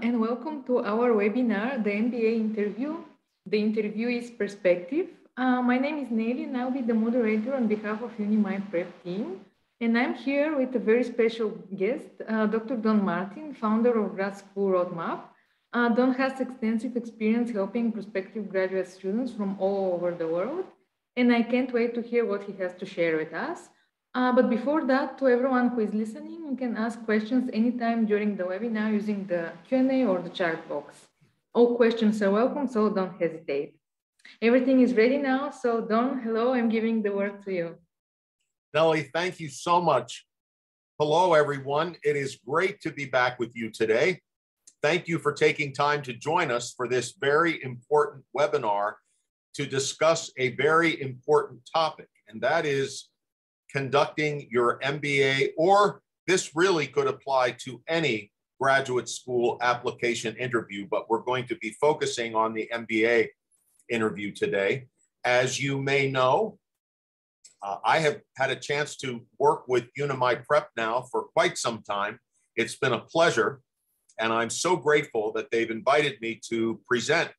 and welcome to our webinar, the MBA interview, the interviewee's perspective. My name is Nelly and I'll be the moderator on behalf of UniMy Prep team. And I'm here with a very special guest, Dr. Don Martin, founder of Grad School Road Map. Don has extensive experience helping prospective graduate students from all over the world, and I can't wait to hear what he has to share with us. But before that, to everyone who is listening, you can ask questions anytime during the webinar using the Q&A or the chat box. All questions are welcome, so don't hesitate. Everything is ready now, so Don, hello, I'm giving the word to you. Nelly, thank you so much. Hello, everyone. It is great to be back with you today. Thank you for taking time to join us for this very important webinar to discuss a very important topic, and that is conducting your MBA, or this really could apply to any graduate school application interview, but we're going to be focusing on the MBA interview today. As you may know, I have had a chance to work with UniMy Prep now for quite some time. It's been a pleasure, and I'm so grateful that they've invited me to present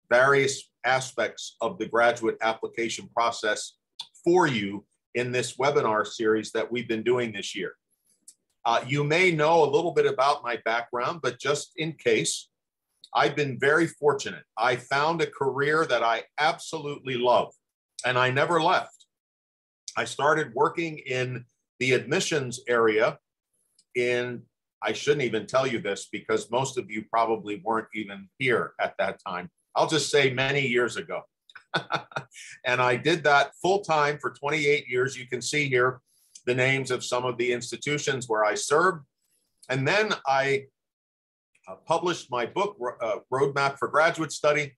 various aspects of the graduate application process for you in this webinar series that we've been doing this year. You may know a little bit about my background, but just in case, I've been very fortunate. I found a career that I absolutely love, and I never left. I started working in the admissions area I shouldn't even tell you this because most of you probably weren't even here at that time. I'll just say many years ago. And I did that full time for 28 years. You can see here the names of some of the institutions where I served. And then I published my book, Roadmap for Graduate Study,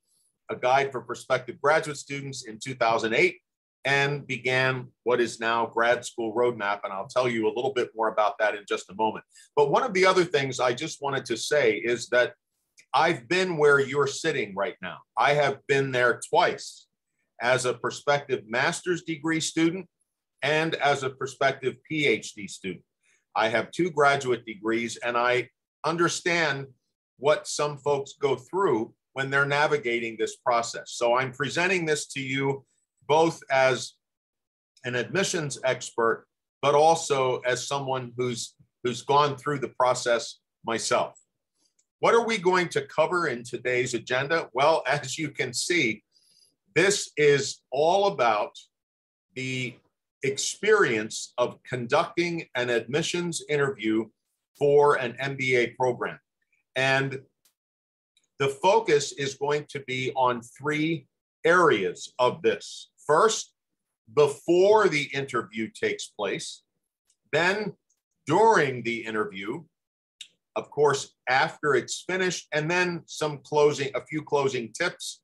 a guide for prospective graduate students in 2008, and began what is now Grad School Road Map. And I'll tell you a little bit more about that in just a moment. But one of the other things I just wanted to say is that I've been where you're sitting right now. I have been there twice as a prospective master's degree student and as a prospective PhD student. I have 2 graduate degrees, and I understand what some folks go through when they're navigating this process. So I'm presenting this to you both as an admissions expert, but also as someone who's gone through the process myself. What are we going to cover in today's agenda? Well, as you can see, this is all about the experience of conducting an admissions interview for an MBA program. And the focus is going to be on 3 areas of this. First, before the interview takes place, then during the interview, of course, after it's finished, and then a few closing tips.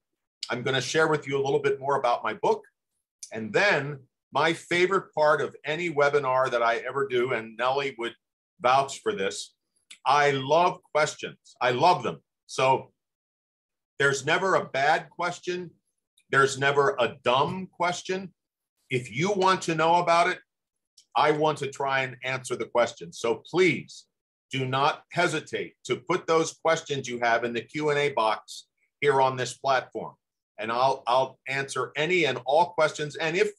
I'm going to share with you a little bit more about my book. And then my favorite part of any webinar that I ever do, and Nelly would vouch for this, I love questions. I love them. So there's never a bad question. There's never a dumb question. If you want to know about it, I want to try and answer the question. So please do not hesitate to put those questions you have in the Q&A box here on this platform. And I'll answer any and all questions. And if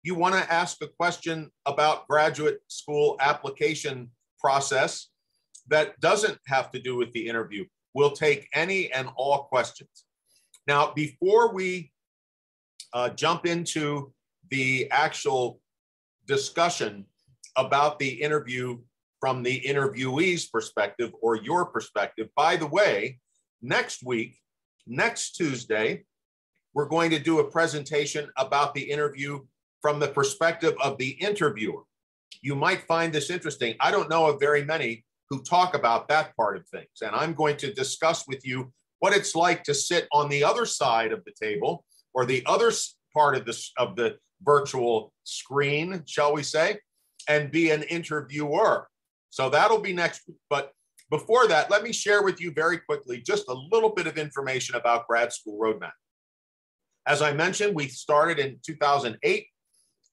you want to ask a question about graduate school application process that doesn't have to do with the interview, we'll take any and all questions. Now, before we jump into the actual discussion about the interview from the interviewee's perspective or your perspective, by the way, next week, next Tuesday, we're going to do a presentation about the interview from the perspective of the interviewer. You might find this interesting. I don't know of very many who talk about that part of things. And I'm going to discuss with you what it's like to sit on the other side of the table or the other part of the virtual screen, shall we say, and be an interviewer. So that'll be next week. But before that, let me share with you very quickly just a little bit of information about Grad School Road Map. As I mentioned, we started in 2008,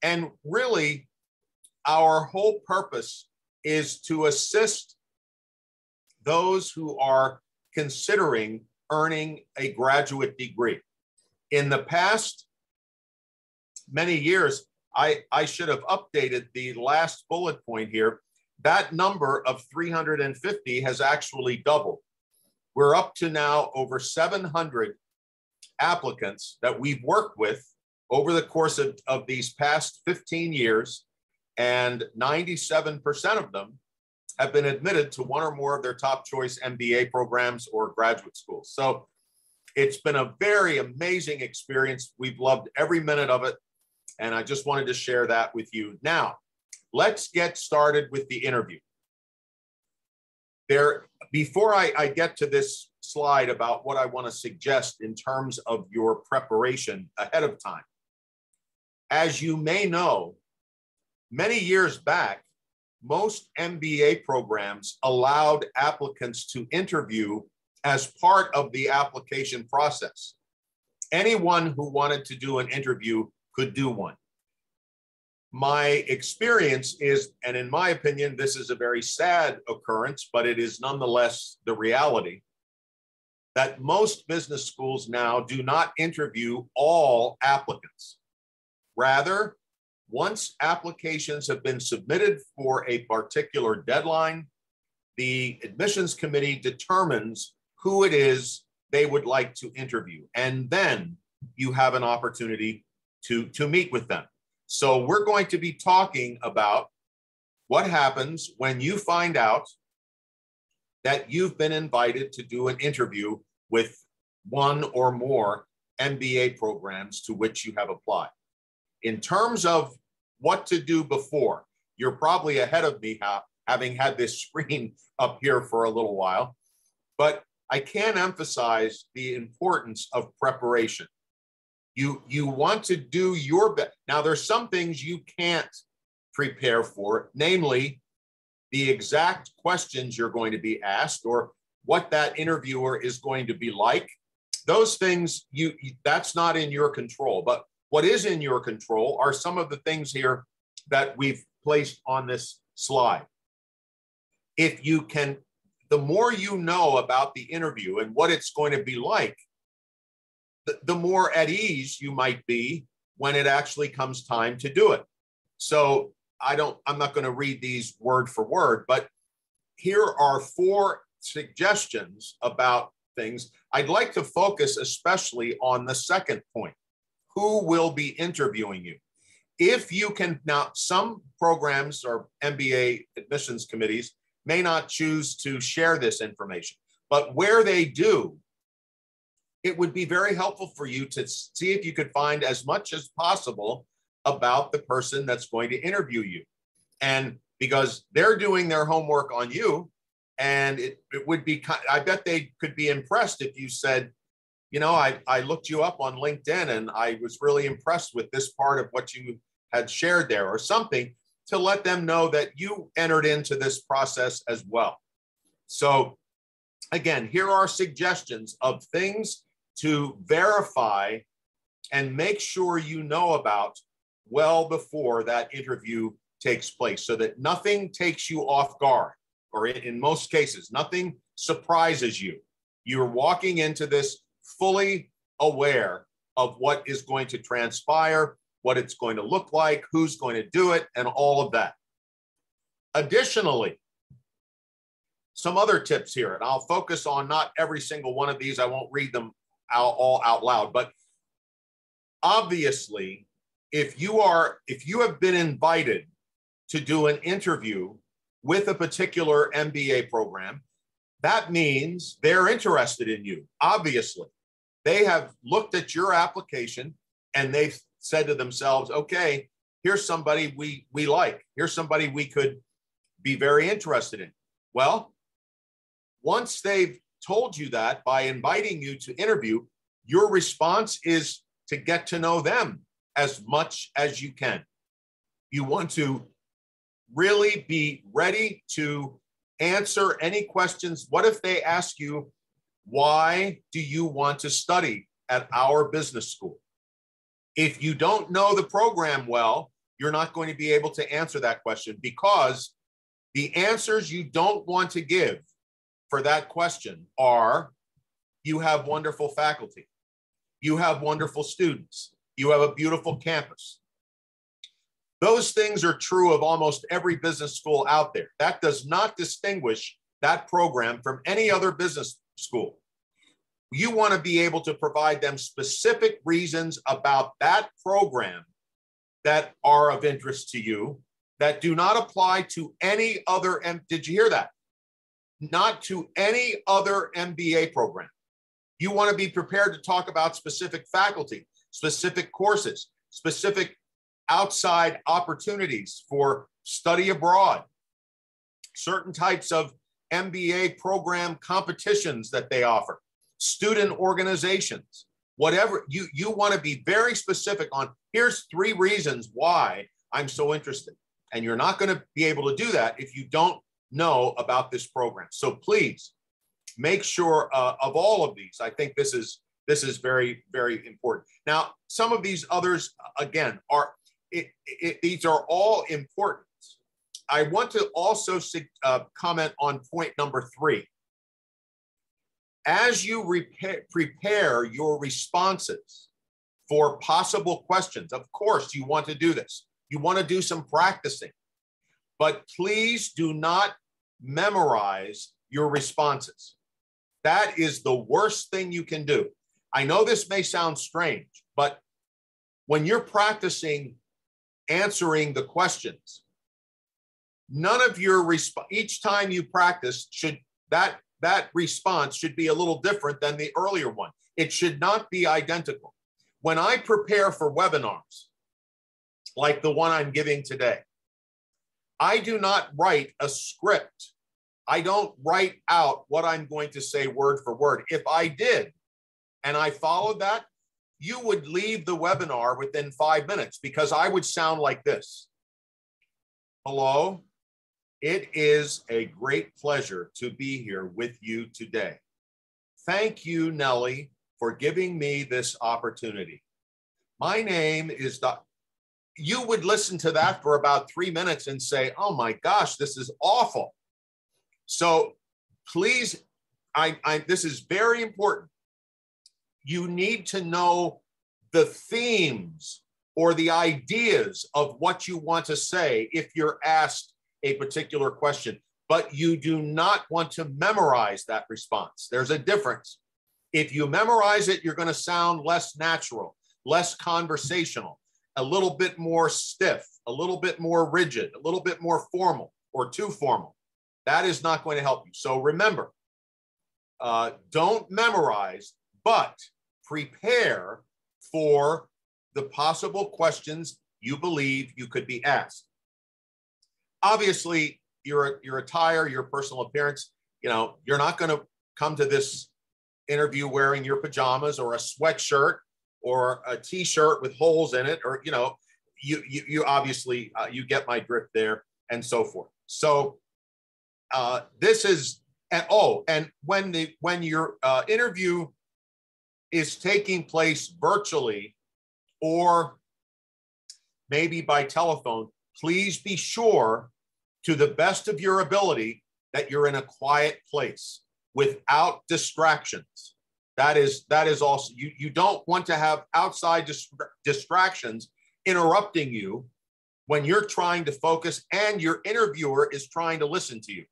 and really our whole purpose is to assist those who are considering earning a graduate degree. In the past many years, I should have updated the last bullet point here. That number of 350 has actually doubled. We're up to now over 700 applicants that we've worked with over the course of these past 15 years, and 97% of them have been admitted to one or more of their top choice MBA programs or graduate schools. So it's been a very amazing experience. We've loved every minute of it, and I just wanted to share that with you. Now, let's get started with the interview. Before I get to this slide about what I want to suggest in terms of your preparation ahead of time, as you may know, many years back, most MBA programs allowed applicants to interview as part of the application process. Anyone who wanted to do an interview could do one. My experience is, and in my opinion, this is a very sad occurrence, but it is nonetheless the reality, that most business schools now do not interview all applicants. Rather, once applications have been submitted for a particular deadline, the admissions committee determines who it is they would like to interview. And then you have an opportunity to meet with them. So we're going to be talking about what happens when you find out that you've been invited to do an interview with one or more MBA programs to which you have applied. In terms of what to do before, you're probably ahead of me, having had this screen up here for a little while, but I can't emphasize the importance of preparation. You want to do your best. Now, there's some things you can't prepare for, namely the exact questions you're going to be asked or what that interviewer is going to be like. Those things, that's not in your control. But what is in your control are some of the things here that we've placed on this slide. If you can, the more you know about the interview and what it's going to be like, the more at ease you might be when it actually comes time to do it. So I'm not going to read these word for word, but here are 4 suggestions about things. I'd like to focus especially on the second point. Who will be interviewing you? If you can, now some programs or MBA admissions committees may not choose to share this information, but where they do, it would be very helpful for you to see if you could find as much as possible about the person that's going to interview you. And because they're doing their homework on you, and it would be, I bet they could be impressed if you said, you know, I looked you up on LinkedIn and I was really impressed with this part of what you had shared there, or something to let them know that you entered into this process as well. So again, here are suggestions of things to verify and make sure you know about well before that interview takes place, so that nothing takes you off guard, or in most cases, nothing surprises you. You're walking into this fully aware of what is going to transpire, what it's going to look like, who's going to do it, and all of that. Additionally, some other tips here, and I'll focus on not every single one of these. I won't read them all out loud, but obviously, if you have been invited to do an interview with a particular MBA program, that means they're interested in you. Obviously, they have looked at your application and they've said to themselves, okay, here's somebody we like. Here's somebody we could be very interested in. Well, once they've told you that by inviting you to interview, your response is to get to know them as much as you can. You want to really be ready to answer any questions. What if they ask you, why do you want to study at our business school? If you don't know the program well, you're not going to be able to answer that question, because the answers you don't want to give for that question are, you have wonderful faculty, you have wonderful students, you have a beautiful campus. Those things are true of almost every business school out there. That does not distinguish that program from any other business school. You want to be able to provide them specific reasons about that program that are of interest to you, that do not apply to any other, did you hear that? Not to any other MBA program. You want to be prepared to talk about specific faculty, specific courses, specific outside opportunities for study abroad, certain types of MBA program competitions that they offer, student organizations, whatever. You want to be very specific on, here's 3 reasons why I'm so interested. And you're not going to be able to do that if you don't know about this program. So please make sure of all of these. I think this is very, very important. Now, some of these others, again, these are all important. I want to also comment on point number 3. As you prepare your responses for possible questions, of course, you want to do this. You want to do some practicing, but please do not memorize your responses. That is the worst thing you can do. I know this may sound strange, but when you're practicing answering the questions, none of your each time you practice that response should be a little different than the earlier one. It should not be identical. When I prepare for webinars, like the one I'm giving today, I do not write a script. I don't write out what I'm going to say word for word. If I did, and I followed that, you would leave the webinar within 5 minutes because I would sound like this. Hello, it is a great pleasure to be here with you today. Thank you, Nellie, for giving me this opportunity. My name is Dr. You would listen to that for about 3 minutes and say, oh my gosh, this is awful. So please, this is very important. You need to know the themes or the ideas of what you want to say if you're asked a particular question, but you do not want to memorize that response. There's a difference. If you memorize it, you're going to sound less natural, less conversational, a little bit more stiff, a little bit more rigid, a little bit more formal or too formal. That is not going to help you. So remember, don't memorize, but prepare for the possible questions you believe you could be asked. Obviously, your attire, your personal appearance, you're not going to come to this interview wearing your pajamas or a sweatshirt or a t-shirt with holes in it, or you obviously you get my drift there, and so forth. So this is, and when your interview is taking place virtually or maybe by telephone, please be sure, to the best of your ability, that you're in a quiet place without distractions. That is also, you don't want to have outside distractions interrupting you when you're trying to focus and your interviewer is trying to listen to you.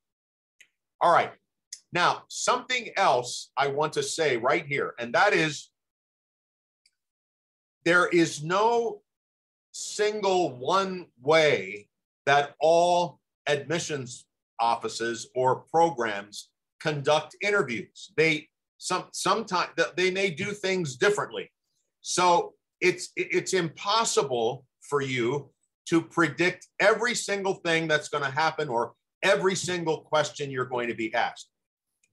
All right. Now, something else I want to say right here, and that is, there is no single one way that all admissions offices or programs conduct interviews. Sometimes they may do things differently. So it's impossible for you to predict every single thing that's going to happen or every single question you're going to be asked.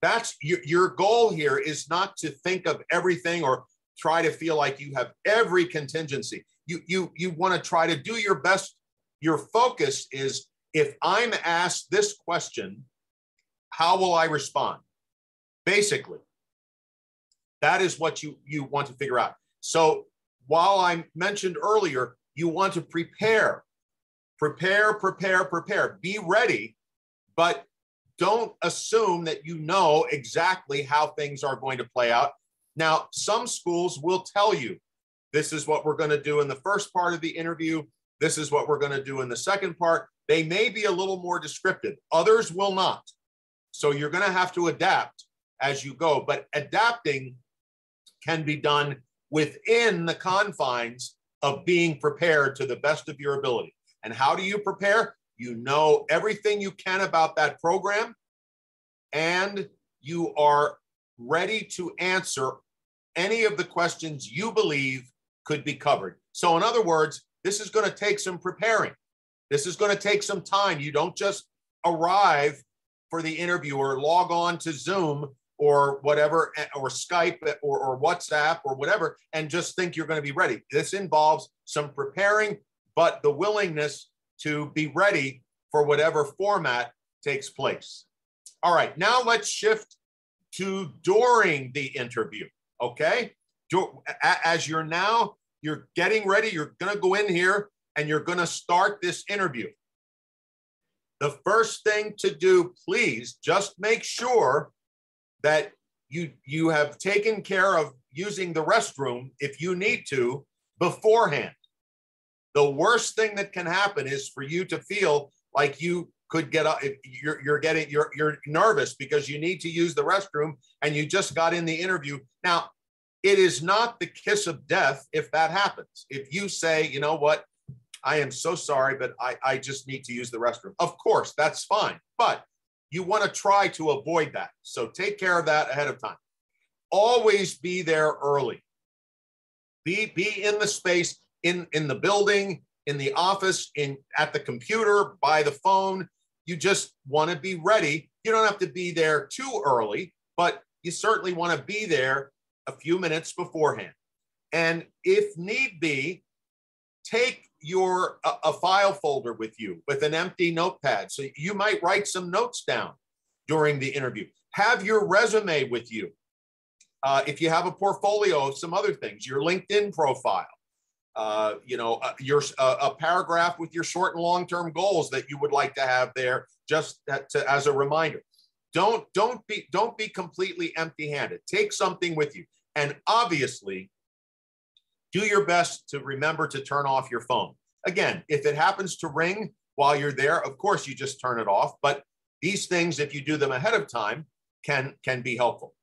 That's your goal here, is not to think of everything or try to feel like you have every contingency. You want to try to do your best. Your focus is, if I'm asked this question, how will I respond? Basically, that is what you want to figure out. So while I mentioned earlier, you want to prepare. Be ready, but don't assume that you know exactly how things are going to play out. Now, some schools will tell you, this is what we're going to do in the first part of the interview. This is what we're going to do in the second part. They may be a little more descriptive. Others will not. So you're going to have to adapt as you go. But adapting can be done within the confines of being prepared to the best of your ability. And how do you prepare? You know everything you can about that program, and you are ready to answer any of the questions you believe could be covered. So in other words, this is going to take some preparing. This is going to take some time. You don't just arrive for the interview or log on to Zoom or whatever, or Skype or WhatsApp or whatever, and just think you're going to be ready. This involves some preparing, but the willingness to be ready for whatever format takes place. All right, now let's shift to during the interview, okay? As you're getting ready, you're going to go in here and you're going to start this interview. The first thing to do, please, just make sure that you have taken care of using the restroom if you need to beforehand. The worst thing that can happen is for you to feel like you could get up. You're nervous because you need to use the restroom and you just got in the interview. Now, it is not the kiss of death if that happens. If you say, you know what, I am so sorry, but I just need to use the restroom. Of course, that's fine. But you want to try to avoid that. So take care of that ahead of time. Always be there early. Be in the space, in the building, in the office, at the computer, by the phone. You just want to be ready. You don't have to be there too early, but you certainly want to be there a few minutes beforehand. And if need be, take a file folder with you with an empty notepad. So you might write some notes down during the interview. Have your resume with you. If you have a portfolio of some other things, your LinkedIn profile, a paragraph with your short and long-term goals that you would like to have there, just as a reminder. Don't be completely empty-handed. Take something with you, and obviously, do your best to remember to turn off your phone. Again, if it happens to ring while you're there, of course you just turn it off. But these things, if you do them ahead of time, can be helpful.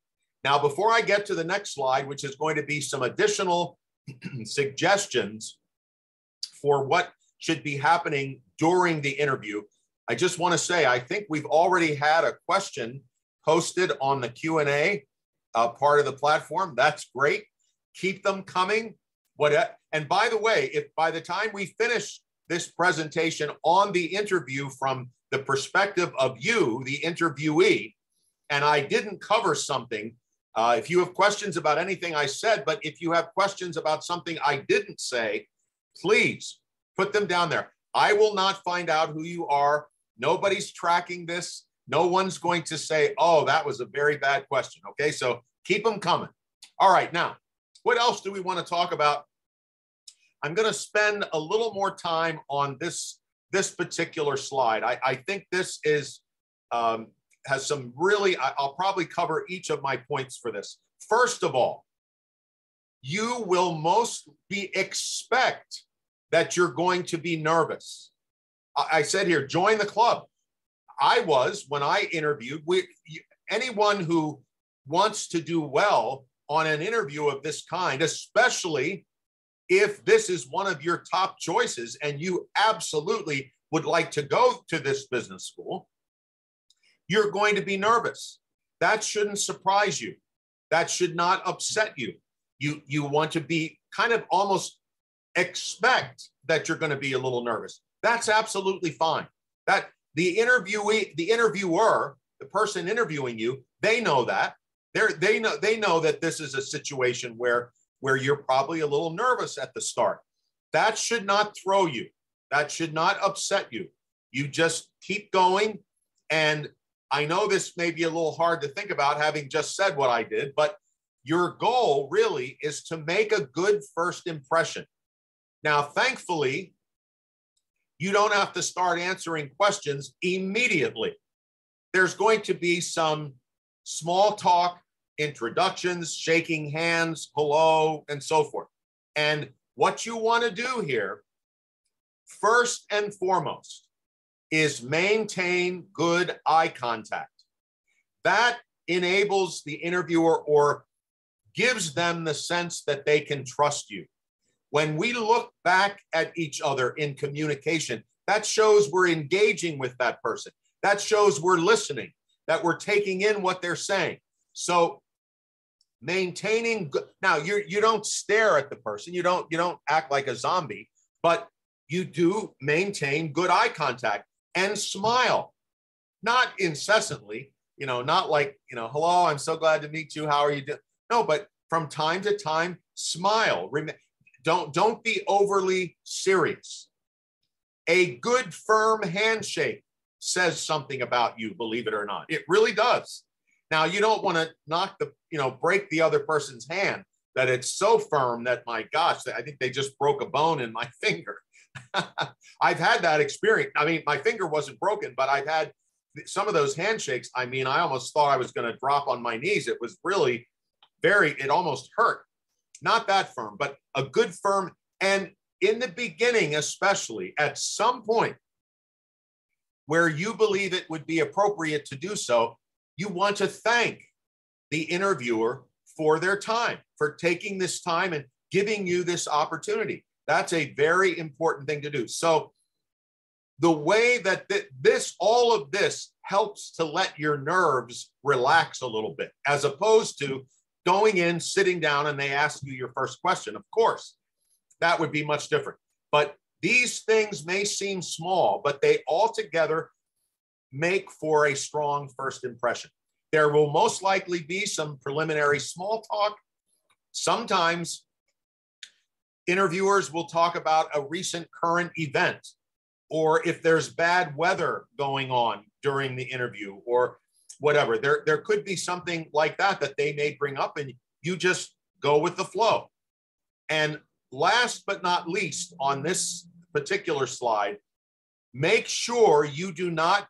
Now, before I get to the next slide, which is going to be some additional suggestions for what should be happening during the interview, I just want to say, I think we've already had a question posted on the Q&A part of the platform. That's great. Keep them coming. And by the way, if by the time we finish this presentation on the interview from the perspective of you, the interviewee, and I didn't cover something, if you have questions about anything I said, but if you have questions about something I didn't say, please put them down there. I will not find out who you are. Nobody's tracking this. No one's going to say, oh, that was a very bad question. Okay, so keep them coming. All right, now, what else do we want to talk about? I'm going to spend a little more time on this particular slide. I think this is has some really, I'll probably cover each of my points for this. First of all, you will expect that you're going to be nervous. I said here, join the club. I was, when I interviewed, anyone who wants to do well on an interview of this kind, especially if this is one of your top choices and you absolutely would like to go to this business school, you're going to be nervous. That shouldn't surprise you. That should not upset you. You want to be kind of almost expect that you're going to be a little nervous. That's absolutely fine. That the interviewer, the person interviewing you, they know that. They know that this is a situation where you're probably a little nervous at the start. That should not throw you. That should not upset you. You just keep going. And I know this may be a little hard to think about having just said what I did, but your goal really is to make a good first impression. Now, thankfully, you don't have to start answering questions immediately. there's going to be some small talk, introductions, shaking hands, hello, and so forth. And what you want to do here, first and foremost, is maintain good eye contact. That enables the interviewer or gives them the sense that they can trust you. When we look back at each other in communication, that shows we're engaging with that person. That shows we're listening, that we're taking in what they're saying. So maintaining good, now you don't stare at the person, you don't act like a zombie, but you do maintain good eye contact and smile, not incessantly, not like, hello, I'm so glad to meet you, how are you doing? No, but from time to time, smile. Don't be overly serious. A good firm handshake says something about you, believe it or not. It really does. Now, you don't want to break the other person's hand, that it's so firm that, my gosh, I think they just broke a bone in my finger. I've had that experience. I mean, my finger wasn't broken, but I've had some of those handshakes. I mean, I almost thought I was going to drop on my knees. It was really it almost hurt. Not that firm, but a good firm. And in the beginning, especially at some point where you believe it would be appropriate to do so, you want to thank the interviewer for their time, for taking this time and giving you this opportunity. That's a very important thing to do. So the way that all of this helps to let your nerves relax a little bit, as opposed to going in, sitting down, and they ask you your first question. Of course, that would be much different. But these things may seem small, but they altogether make for a strong first impression. There will most likely be some preliminary small talk. Sometimes interviewers will talk about a recent current event, or if there's bad weather going on during the interview, or whatever. There could be something like that they may bring up, and you just go with the flow. And last but not least, on this particular slide, make sure you do not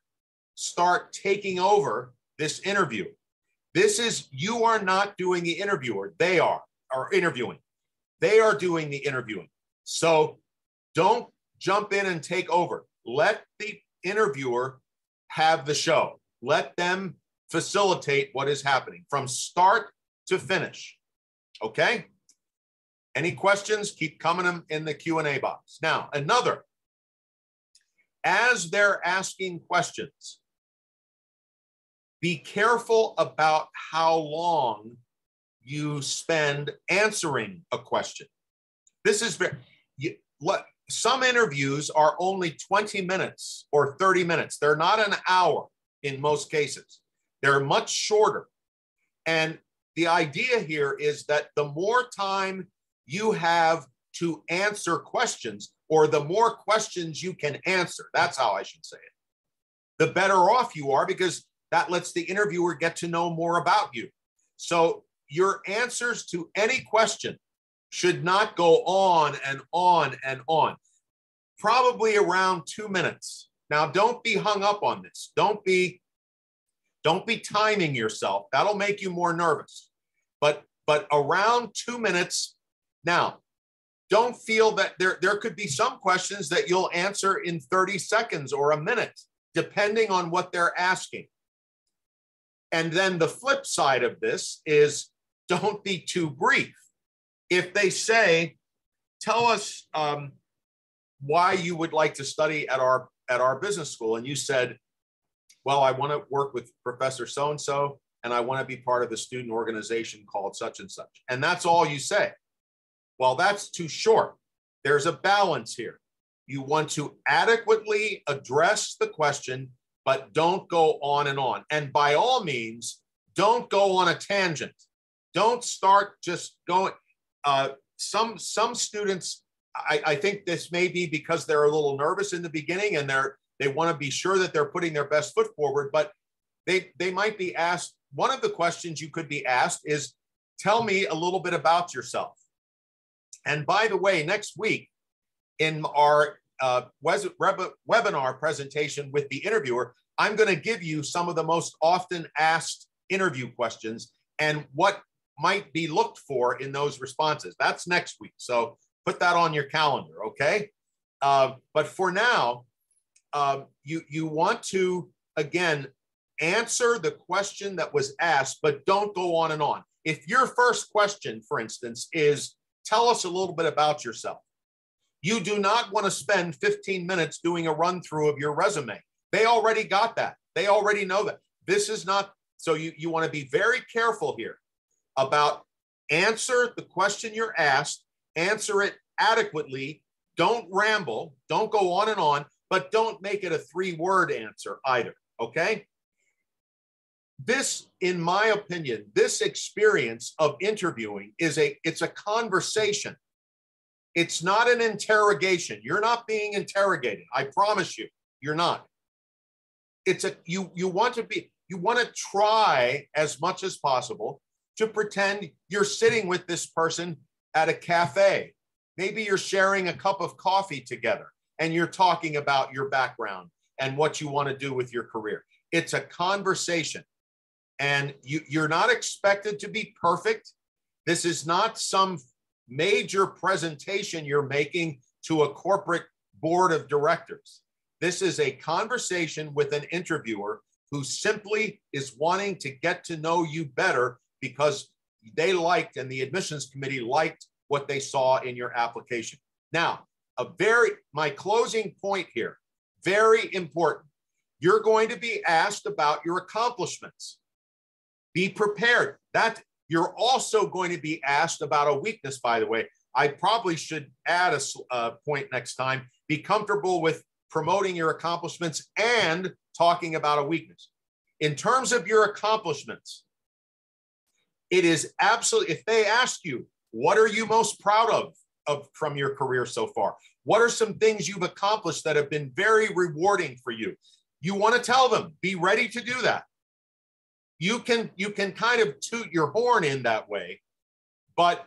start taking over this interview. You are not doing the interviewer. They are interviewing. They are doing the interviewing. So don't jump in and take over. Let the interviewer have the show. Let them facilitate what is happening from start to finish. Okay? Any questions? Keep coming in the Q&A box. Now, as they're asking questions, be careful about how long you spend answering a question. This is some interviews are only 20 minutes or 30 minutes. They're not an hour in most cases. They're much shorter. And the idea here is that the more time you have to answer questions, or the more questions you can answer, that's how I should say it, the better off you are, because that lets the interviewer get to know more about you. So your answers to any question should not go on and on and on. Probably around 2 minutes. Now, don't be hung up on this. Don't be timing yourself. That'll make you more nervous. But around 2 minutes. Now, don't feel that there could be some questions that you'll answer in 30 seconds or a minute, depending on what they're asking. And then the flip side of this is, don't be too brief. If they say, tell us why you would like to study at our business school, and you said, well, I want to work with Professor so-and-so, and I want to be part of the student organization called such and such. And that's all you say. Well, that's too short. There's a balance here. You want to adequately address the question, but don't go on and on. And by all means, don't go on a tangent. Don't start just going. Some students, I think this may be because they're a little nervous in the beginning, and they want to be sure that they're putting their best foot forward, but they might be asked, one of the questions you could be asked is, tell me a little bit about yourself. And by the way, next week in our webinar presentation with the interviewer, I'm going to give you some of the most often asked interview questions and what might be looked for in those responses. That's next week. So put that on your calendar, okay? But for now, you want to, again, answer the question that was asked, but don't go on and on. If your first question, for instance, is, tell us a little bit about yourself, you do not want to spend 15 minutes doing a run through of your resume. They already got that. They already know that. This is not, so you want to be very careful here about answer the question you're asked, answer it adequately, don't ramble, don't go on and on, but don't make it a 3-word answer either, okay? This, in my opinion, this experience of interviewing it's a conversation. It's not an interrogation. You're not being interrogated. I promise you, you're not. You want to try as much as possible to pretend you're sitting with this person at a cafe. Maybe you're sharing a cup of coffee together and you're talking about your background and what you want to do with your career. It's a conversation. And you're not expected to be perfect. This is not some major presentation you're making to a corporate board of directors. This is a conversation with an interviewer who simply is wanting to get to know you better because they liked, and the admissions committee liked, what they saw in your application. Now, my closing point here, very important. You're going to be asked about your accomplishments. Be prepared. That you're also going to be asked about a weakness, by the way. I probably should add a point next time. Be comfortable with promoting your accomplishments and talking about a weakness. In terms of your accomplishments, it is absolutely, if they ask you, what are you most proud of from your career so far? What are some things you've accomplished that have been very rewarding for you? You want to tell them, be ready to do that. You can kind of toot your horn in that way, but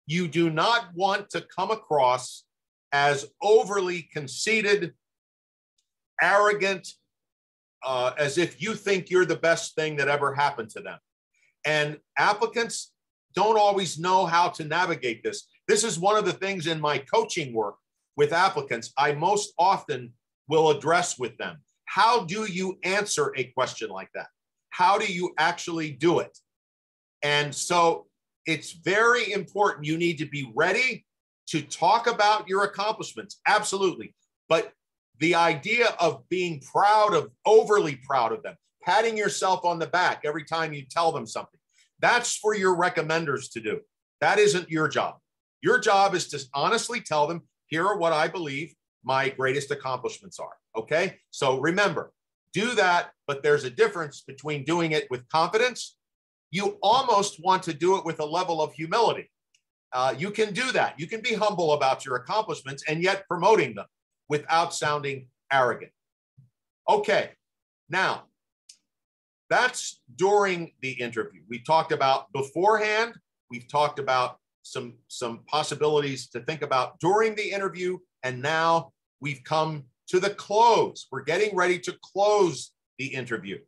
you do not want to come across as overly conceited, arrogant, as if you think you're the best thing that ever happened to them. And applicants don't always know how to navigate this. This is one of the things in my coaching work with applicants I most often will address with them. How do you answer a question like that? How do you actually do it? And so it's very important. You need to be ready to talk about your accomplishments. Absolutely. But the idea of being overly proud of them, patting yourself on the back every time you tell them something, that's for your recommenders to do. That isn't your job. Your job is to honestly tell them, here are what I believe my greatest accomplishments are. Okay? So remember, do that, but there's a difference between doing it with confidence. You almost want to do it with a level of humility. You can do that. You can be humble about your accomplishments and yet promoting them without sounding arrogant. Okay, now that's during the interview. We talked about beforehand. We've talked about some possibilities to think about during the interview, and now we've come to the close. We're getting ready to close the interview.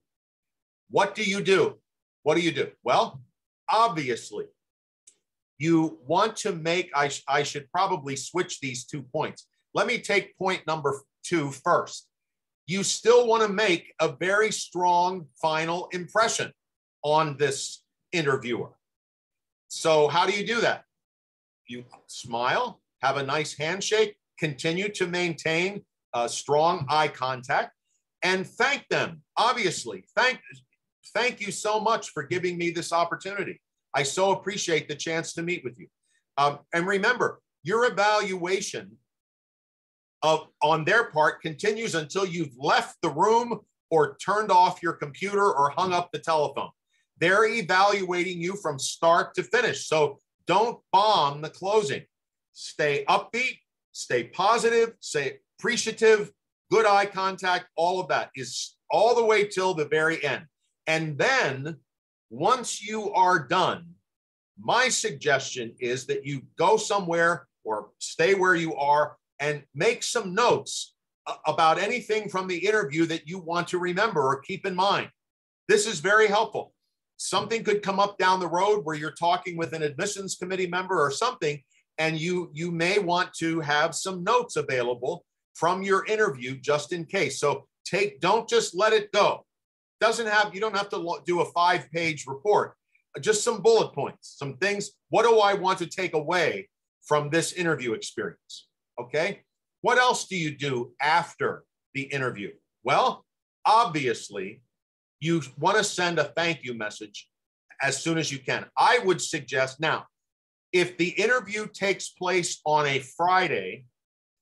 What do you do? What do you do? Well, obviously, you want to make, I should probably switch these 2 points. Let me take point number 2 first. You still want to make a very strong final impression on this interviewer. So how do you do that? You smile, have a nice handshake, continue to maintain strong eye contact, and thank them. Obviously, thank you so much for giving me this opportunity. I so appreciate the chance to meet with you. And remember, your evaluation on their part continues until you've left the room or turned off your computer or hung up the telephone. They're evaluating you from start to finish. So don't bomb the closing. Stay upbeat, stay positive, stay appreciative, good eye contact, all of that is all the way till the very end. And then once you are done, my suggestion is that you go somewhere or stay where you are and make some notes about anything from the interview that you want to remember or keep in mind. This is very helpful. Something could come up down the road where you're talking with an admissions committee member or something, and you may want to have some notes available from your interview just in case. So don't just let it go. You don't have to do a 5-page report, just some bullet points, some things. What do I want to take away from this interview experience? Okay. What else do you do after the interview? Well, obviously, you want to send a thank you message as soon as you can. I would suggest now, if the interview takes place on a Friday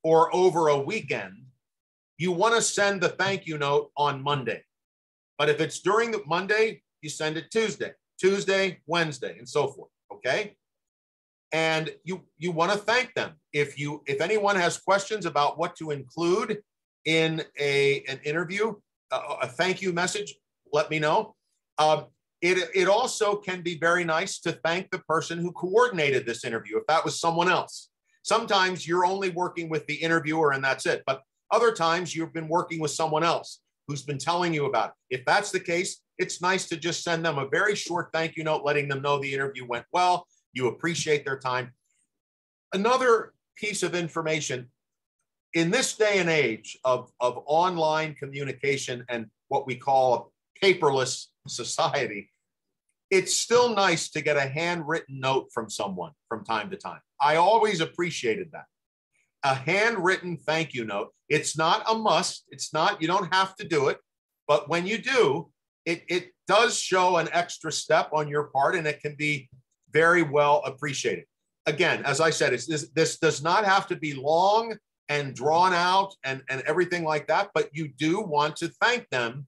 or over a weekend, you want to send the thank you note on Monday. But if it's during the Monday, you send it Tuesday, Wednesday, and so forth. Okay. And you want to thank them. If anyone has questions about what to include in an interview, a thank you message, let me know. It also can be very nice to thank the person who coordinated this interview, if that was someone else. Sometimes you're only working with the interviewer and that's it. But other times you've been working with someone else who's been telling you about it. If that's the case, it's nice to just send them a very short thank you note, letting them know the interview went well. You appreciate their time. Another piece of information, in this day and age of online communication and what we call a paperless society, it's still nice to get a handwritten note from someone from time to time. I always appreciated that. A handwritten thank you note. It's not a must. You don't have to do it. But when you do, it does show an extra step on your part, and it can be very well appreciated. Again, as I said, this does not have to be long and drawn out and everything like that, but you do want to thank them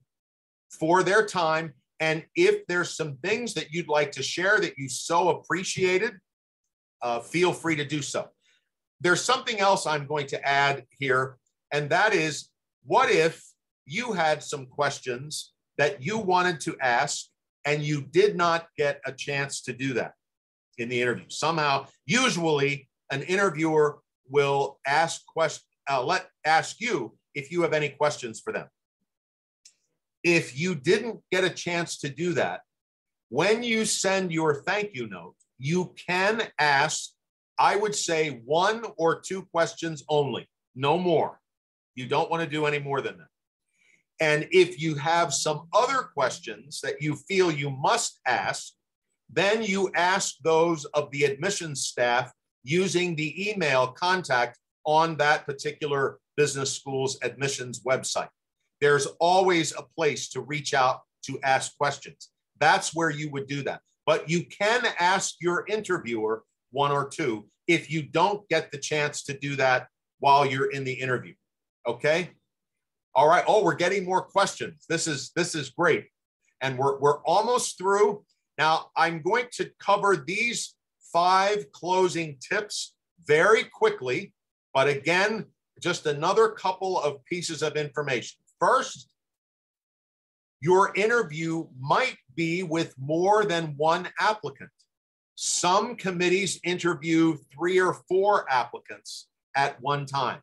for their time. And if there's some things that you'd like to share that you so appreciated, feel free to do so. There's something else I'm going to add here, and that is, what if you had some questions that you wanted to ask and you did not get a chance to do that in the interview? Somehow, usually an interviewer will ask you if you have any questions for them. If you didn't get a chance to do that, when you send your thank you note, you can ask, I would say, 1 or 2 questions only, no more. You don't want to do any more than that. And if you have some other questions that you feel you must ask, then you ask those of the admissions staff using the email contact on that particular business school's admissions website. There's always a place to reach out to ask questions. That's where you would do that. But you can ask your interviewer 1 or 2 if you don't get the chance to do that while you're in the interview. Okay? All right. Oh, we're getting more questions. This is great. And we're almost through. Now, I'm going to cover these 5 closing tips very quickly, but again, just another couple of pieces of information. First, your interview might be with more than 1 applicant. Some committees interview 3 or 4 applicants at one time.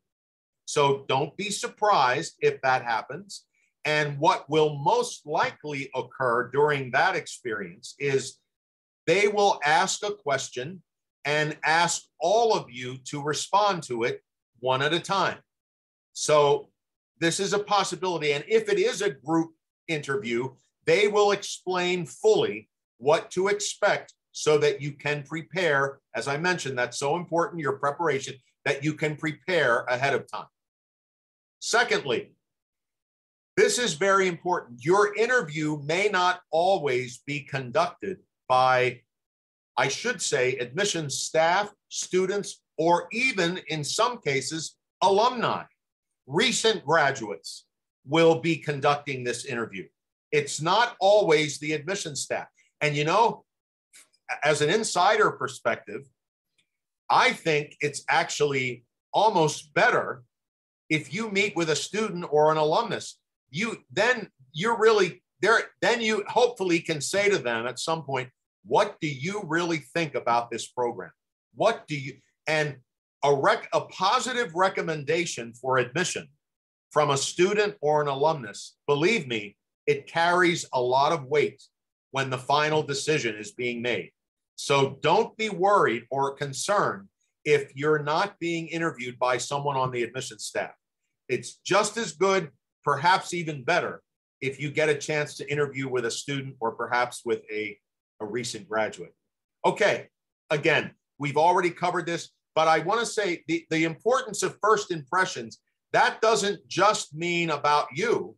So don't be surprised if that happens. And what will most likely occur during that experience is they will ask a question and ask all of you to respond to it one at a time. So this is a possibility. And if it is a group interview, they will explain fully what to expect so that you can prepare. As I mentioned, that's so important, your preparation, that you can prepare ahead of time. Secondly, this is very important. Your interview may not always be conducted by, I should say, admissions staff, students, or even in some cases, alumni. Recent graduates will be conducting this interview. It's not always the admissions staff. And you know, as an insider perspective, I think it's actually almost better if you meet with a student or an alumnus. Then you hopefully can say to them at some point, what do you really think about this program? And A positive recommendation for admission from a student or an alumnus, believe me, it carries a lot of weight when the final decision is being made. So don't be worried or concerned if you're not being interviewed by someone on the admissions staff. It's just as good, perhaps even better, if you get a chance to interview with a student or perhaps with a recent graduate. Okay, again, we've already covered this, but I want to say the importance of first impressions, that doesn't just mean about you.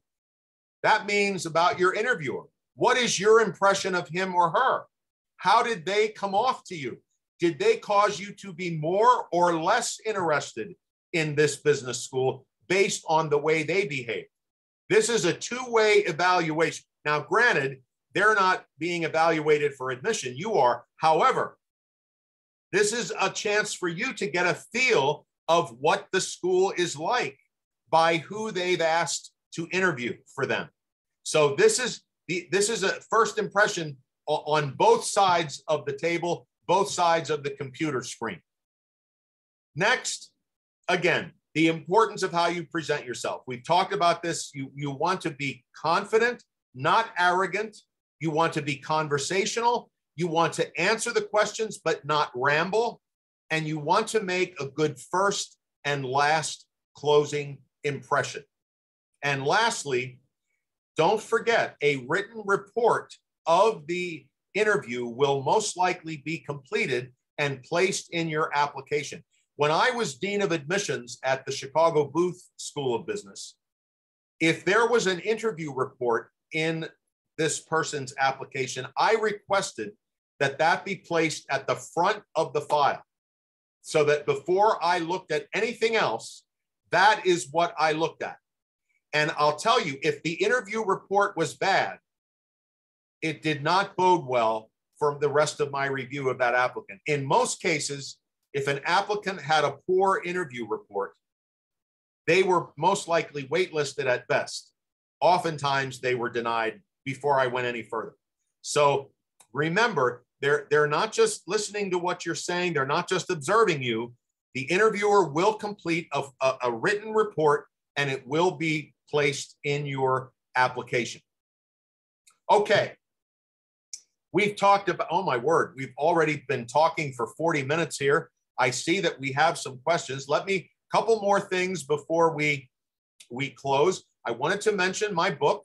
That means about your interviewer. What is your impression of him or her? How did they come off to you? Did they cause you to be more or less interested in this business school based on the way they behave? This is a two-way evaluation. Now, granted, they're not being evaluated for admission. You are. However, this is a chance for you to get a feel of what the school is like by who they've asked to interview for them. So this is a first impression on both sides of the table, both sides of the computer screen. Next, again, the importance of how you present yourself. We've talked about this. You want to be confident, not arrogant. You want to be conversational. You want to answer the questions, but not ramble. And you want to make a good first and last closing impression. And lastly, don't forget, a written report of the interview will most likely be completed and placed in your application. When I was Dean of Admissions at the Chicago Booth School of Business, if there was an interview report in this person's application, I requested that that be placed at the front of the file so that before I looked at anything else, that is what I looked at. And I'll tell you, if the interview report was bad, it did not bode well for the rest of my review of that applicant. In most cases, if an applicant had a poor interview report, they were most likely waitlisted at best. Oftentimes, they were denied before I went any further. So remember, they're not just listening to what you're saying. They're not just observing you. The interviewer will complete a written report, and it will be placed in your application. Okay. We've talked about, oh my word, we've already been talking for 40 minutes here. I see that we have some questions. Couple more things before we close. I wanted to mention my book.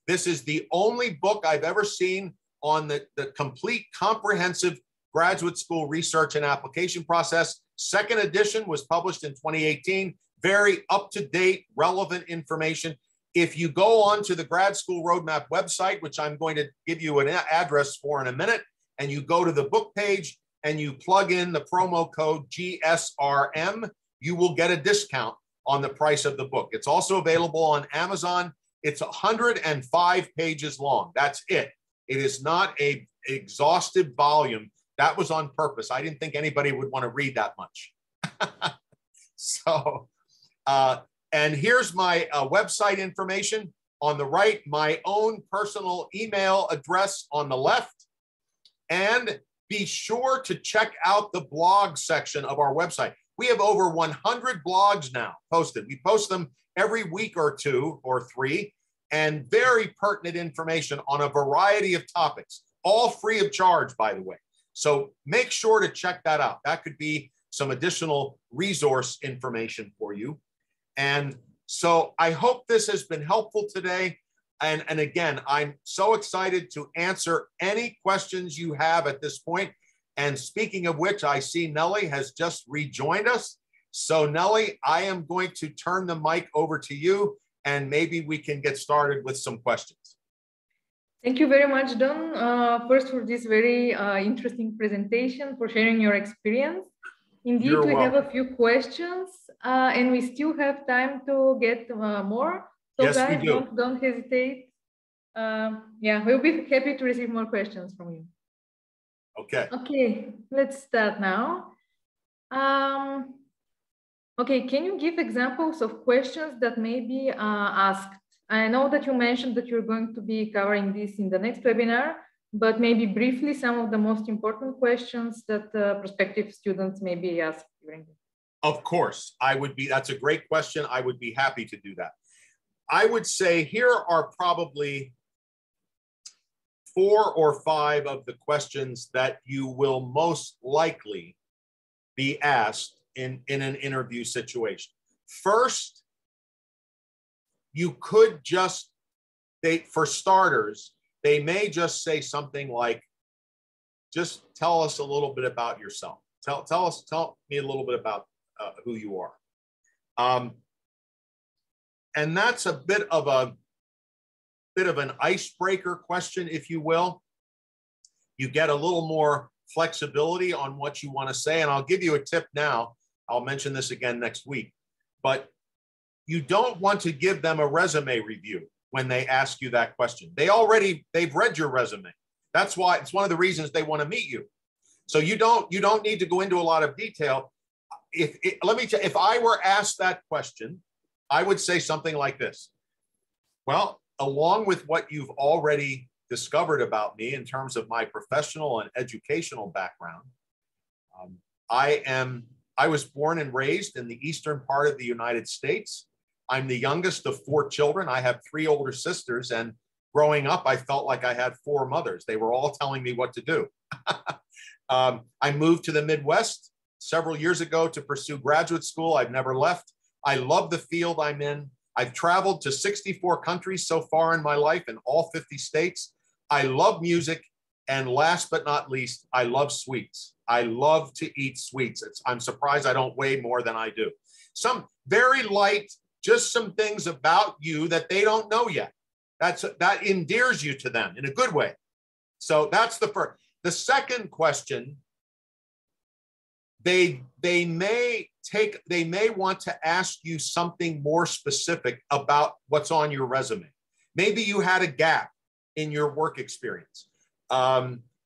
This is the only book I've ever seen on the complete comprehensive graduate school research and application process. Second edition was published in 2018. Very up-to-date, relevant information. If you go on to the Grad School Road Map website, which I'm going to give you an address for in a minute, and you go to the book page and you plug in the promo code GSRM, you will get a discount on the price of the book. It's also available on Amazon. It's 105 pages long. That's it. It is not an exhaustive volume. That was on purpose. I didn't think anybody would want to read that much. So, and here's my website information. On the right, my own personal email address on the left. And be sure to check out the blog section of our website. We have over 100 blogs now posted. We post them every week or two or three, and very pertinent information on a variety of topics, all free of charge, by the way. So make sure to check that out. That could be some additional resource information for you. And so I hope this has been helpful today. And again, I'm so excited to answer any questions you have at this point. And speaking of which, I see Nellie has just rejoined us. So Nellie, I am going to turn the mic over to you, and maybe we can get started with some questions. Thank you very much, Don, first for this very interesting presentation, for sharing your experience. Indeed, we have a few questions, and we still have time to get more. So yes, guys, we do. Don't hesitate. Yeah, we'll be happy to receive more questions from you. Okay. Okay, let's start now. Okay, can you give examples of questions that may be asked? I know that you mentioned that you're going to be covering this in the next webinar, but maybe briefly some of the most important questions that prospective students may be asked during this. Of course, I would be. That's a great question. I would be happy to do that. I would say here are probably 4 or 5 of the questions that you will most likely be asked in an interview situation. First, you could just, for starters, they may just say something like, just tell us a little bit about yourself. Tell me a little bit about who you are. And that's a bit of an icebreaker question, if you will. You get a little more flexibility on what you want to say. And I'll give you a tip now. I'll mention this again next week. But you don't want to give them a resume review when they ask you that question. They've read your resume. That's why it's one of the reasons they want to meet you. So you don't need to go into a lot of detail. If I were asked that question, I would say something like this. Well, along with what you've already discovered about me in terms of my professional and educational background, I was born and raised in the eastern part of the United States. I'm the youngest of 4 children. I have 3 older sisters, and growing up, I felt like I had 4 mothers. They were all telling me what to do. I moved to the Midwest several years ago to pursue graduate school. I've never left. I love the field I'm in. I've traveled to 64 countries so far in my life in all 50 states. I love music. And last but not least, I love sweets. I love to eat sweets. I'm surprised I don't weigh more than I do. Some very light, just some things about you that they don't know yet. That endears you to them in a good way. So that's the first. The second question, they may want to ask you something more specific about what's on your resume. Maybe you had a gap in your work experience.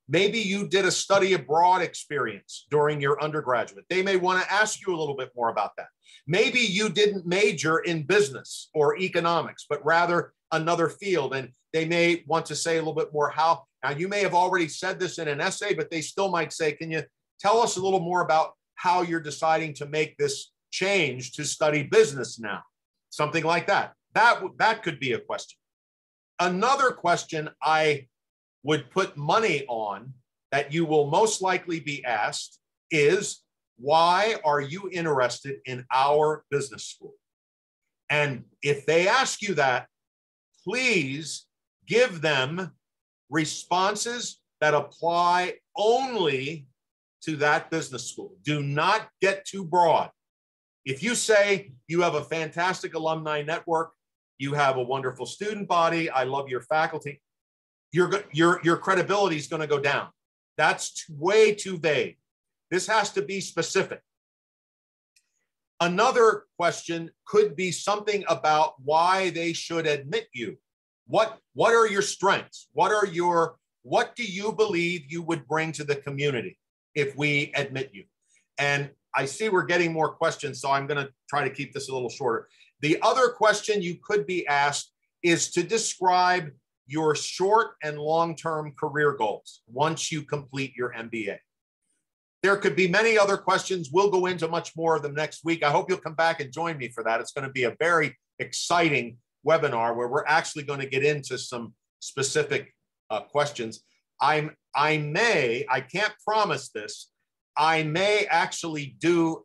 Maybe you did a study abroad experience during your undergraduate. They may want to ask you a little bit more about that. Maybe you didn't major in business or economics, but rather another field. And they may want to say a little bit more how. Now, you may have already said this in an essay, but they still might say, can you tell us a little more about how you're deciding to make this change to study business now? Something like that. That could be a question. Another question I would put money on that you will most likely be asked is, why are you interested in our business school? And if they ask you that, please give them responses that apply only to that business school. Do not get too broad. If you say you have a fantastic alumni network, you have a wonderful student body, I love your faculty, your credibility is going to go down. That's way too vague. This has to be specific. Another question could be something about why they should admit you. What are your strengths? What do you believe you would bring to the community if we admit you? And I see we're getting more questions, so I'm going to try to keep this a little shorter. The other question you could be asked is to describe your short and long-term career goals once you complete your MBA. There could be many other questions. We'll go into much more of them next week. I hope you'll come back and join me for that. It's going to be a very exciting webinar where we're actually going to get into some specific questions. I can't promise this. I may actually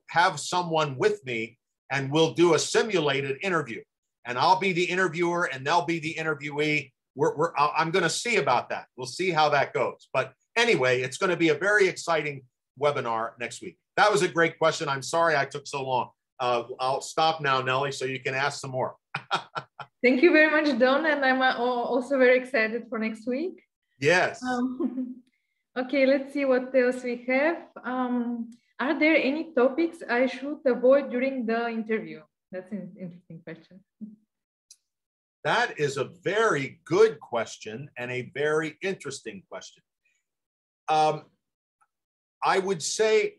have someone with me and we'll do a simulated interview. And I'll be the interviewer and they'll be the interviewee. I'm going to see about that. We'll see how that goes. But anyway, it's going to be a very exciting webinar next week. That was a great question. I'm sorry I took so long. I'll stop now, Nellie, so you can ask some more. Thank you very much, Don. And I'm also very excited for next week. Yes. Okay, let's see what else we have. Are there any topics I should avoid during the interview? That's an interesting question. That is a very good question and a very interesting question. I would say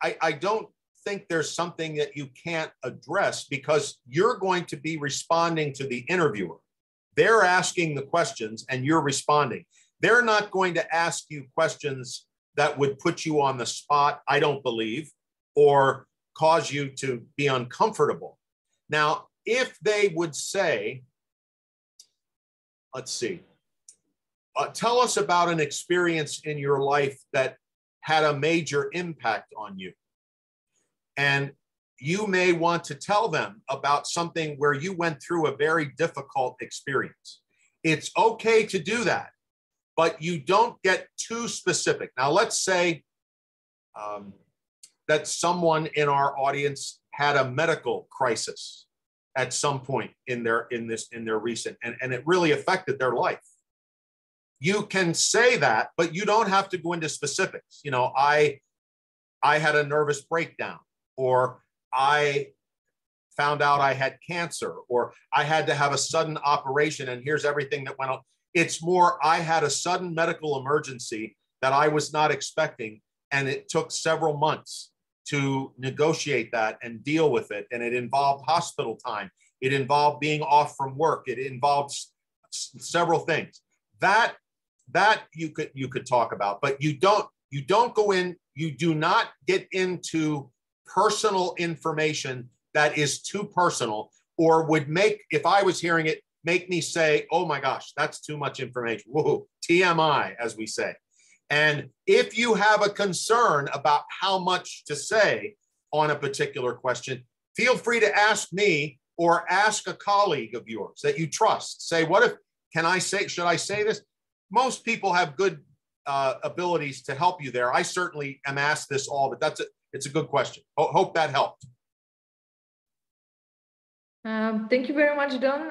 I don't think there's something that you can't address because you're going to be responding to the interviewer. They're asking the questions and you're responding. They're not going to ask you questions that would put you on the spot, I don't believe, or cause you to be uncomfortable. Now, if they would say, let's see, tell us about an experience in your life that had a major impact on you. And you may want to tell them about something where you went through a very difficult experience. It's okay to do that, but you don't get too specific. Now, let's say that someone in our audience had a medical crisis at some point in their recent, and it really affected their life. You can say that, but you don't have to go into specifics. You know, I had a nervous breakdown, or I found out I had cancer, or I had to have a sudden operation and here's everything that went on. It's more, I had a sudden medical emergency that I was not expecting, and it took several months to negotiate that and deal with it. And it involved hospital time. It involved being off from work. It involved several things. That you could talk about, but you don't go in, you do not get into personal information that is too personal, or would make, if I was hearing it, make me say, oh my gosh, that's too much information. Whoa, TMI, as we say. And if you have a concern about how much to say on a particular question, feel free to ask me or ask a colleague of yours that you trust. Say, should I say this? Most people have good abilities to help you there. I certainly am asked this all, but it's a good question. Hope that helped. Thank you very much, Don.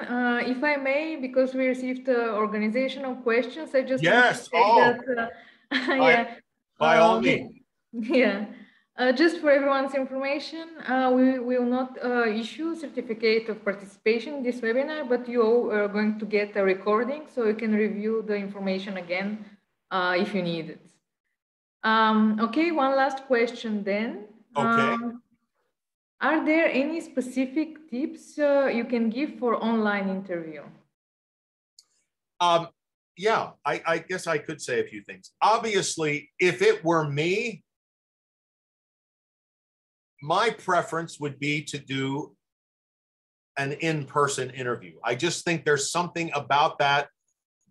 If I may, because we received organizational questions, I just want to say that, yeah, by all means. Yeah. Just for everyone's information, we will not issue certificate of participation in this webinar, but you all are going to get a recording so you can review the information again if you need it. Okay, one last question then. Okay. Are there any specific tips you can give for online interview? Yeah, I guess I could say a few things. Obviously, if it were me, my preference would be to do an in-person interview. I just think there's something about that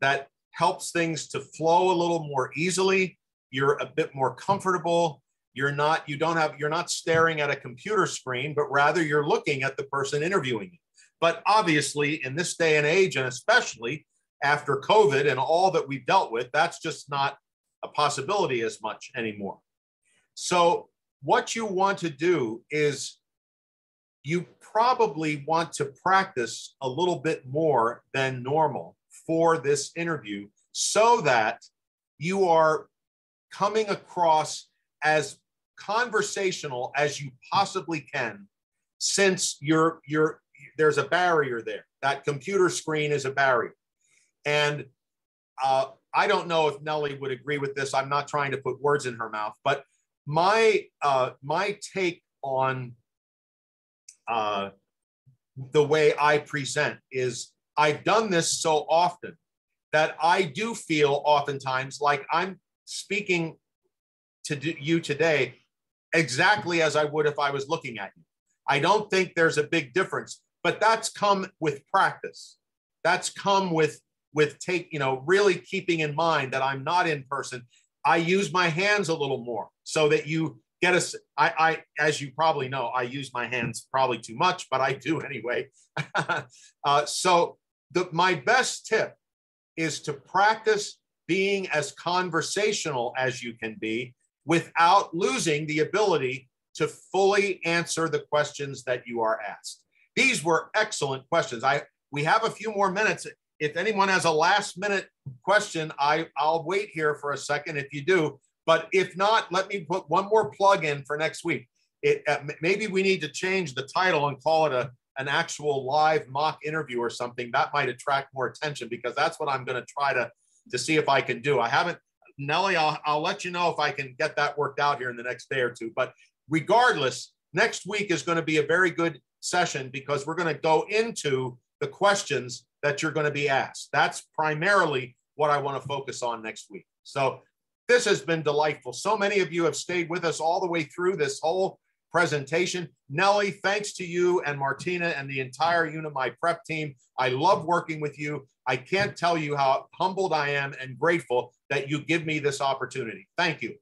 that helps things to flow a little more easily. You're a bit more comfortable. You're not staring at a computer screen, but rather you're looking at the person interviewing you. But obviously, in this day and age, and especially after COVID and all that we've dealt with, that's just not a possibility as much anymore. So what you want to do is you probably want to practice a little bit more than normal for this interview so that you are coming across as conversational as you possibly can, since there's a barrier there. That computer screen is a barrier. And I don't know if Nellie would agree with this. I'm not trying to put words in her mouth, but my take on the way I present is I've done this so often that I do feel oftentimes like I'm speaking to you today exactly as I would if I was looking at you. I don't think there's a big difference, but that's come with practice. That's come with really keeping in mind that I'm not in person. I use my hands a little more so that you get as you probably know, I use my hands probably too much, but I do anyway. So my best tip is to practice being as conversational as you can be without losing the ability to fully answer the questions that you are asked. These were excellent questions. We have a few more minutes. If anyone has a last minute question, I'll wait here for a second if you do. But if not, let me put one more plug in for next week. Maybe we need to change the title and call it an actual live mock interview or something. That might attract more attention, because that's what I'm going to try to see if I can do. I haven't, Nellie, I'll let you know if I can get that worked out here in the next day or two. But regardless, next week is going to be a very good session, because we're going to go into the questions that you're going to be asked. That's primarily what I want to focus on next week. So this has been delightful. So many of you have stayed with us all the way through this whole presentation. Nelly, thanks to you and Martina and the entire Unimi Prep team. I love working with you. I can't tell you how humbled I am and grateful that you give me this opportunity. Thank you.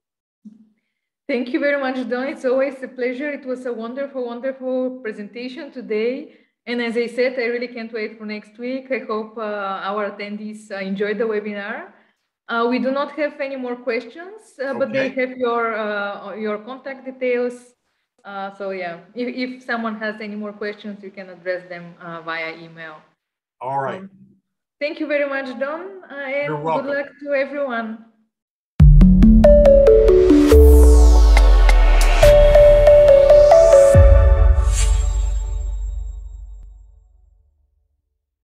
Thank you very much, Don. It's always a pleasure. It was a wonderful, wonderful presentation today. And as I said, I really can't wait for next week. I hope our attendees enjoyed the webinar. We do not have any more questions, but they have your contact details. So yeah, if someone has any more questions, you can address them via email. All right. Thank you very much, Don, and good luck to everyone.